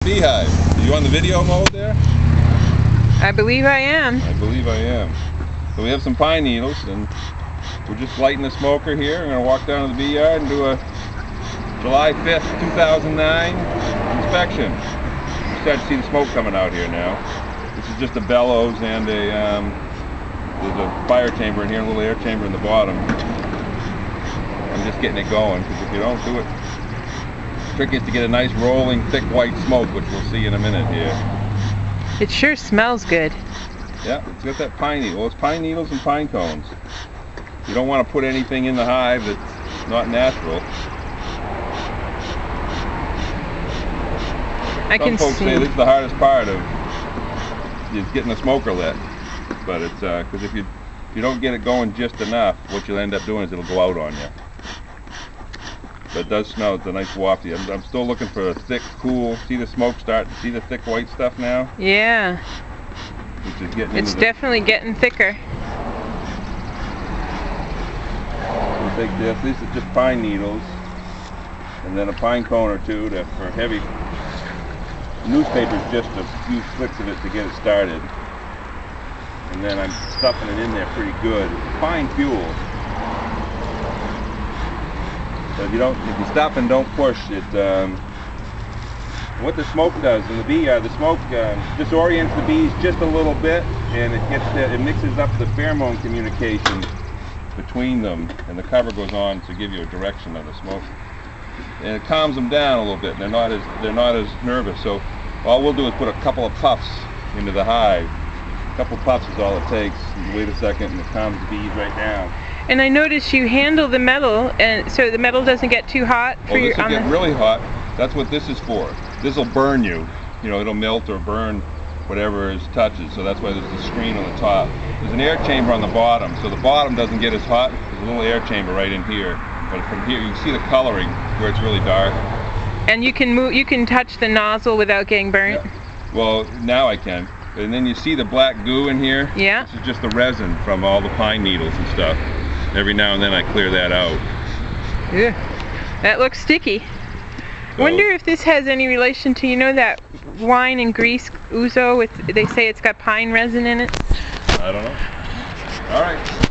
Beehive. Are you on the video mode there? I believe I am. I believe I am. So we have some pine needles, and we're just lighting the smoker here. We're going to walk down to the bee yard and do a July 5th, 2009 inspection. You start to see the smoke coming out here now. This is just a bellows and there's a fire chamber in here, a little air chamber in the bottom. I'm just getting it going, because if you don't do it, the trick is to get a nice rolling, thick white smoke, which we'll see in a minute here. It sure smells good. Yeah, it's got that pine needle. Well, it's pine needles and pine cones. You don't want to put anything in the hive that's not natural. Some folks say this is the hardest part of is getting the smoker lit, but it's because if you don't get it going just enough, what you'll end up doing is it'll go out on you. But it does smell. It's a nice wafty. I'm still looking for a thick, cool. See the smoke start? See the thick white stuff now? Yeah. Which is getting. It's definitely getting thicker. So take this. These are just pine needles, and then a pine cone or two for heavy. Newspaper's just a few flicks of it to get it started, and then I'm stuffing it in there pretty good. It's fine fuel. So if you stop and don't push it, what the smoke does in the bee yard, the smoke disorients the bees just a little bit, and it mixes up the pheromone communication between them, and the cover goes on to give you a direction of the smoke, and it calms them down a little bit. They're not as nervous. So all we'll do is put a couple of puffs into the hive. A couple of puffs is all it takes. You wait a second, and it calms the bees right down. And I noticed you handle the metal, and so the metal doesn't get too hot for this will get really hot. That's what this is for. This will burn you. You know, it'll melt or burn whatever it touches. So that's why there's the screen on the top. There's an air chamber on the bottom, so the bottom doesn't get as hot. There's a little air chamber right in here. But from here, you can see the coloring where it's really dark. And you can move. You can touch the nozzle without getting burnt. Yeah. Well, now I can. And then you see the black goo in here. Yeah. This is just the resin from all the pine needles and stuff. Every now and then I clear that out. Yeah, that looks sticky. So, wonder if this has any relation to, you know, that wine and grease ouzo with, they say it's got pine resin in it? I don't know. All right.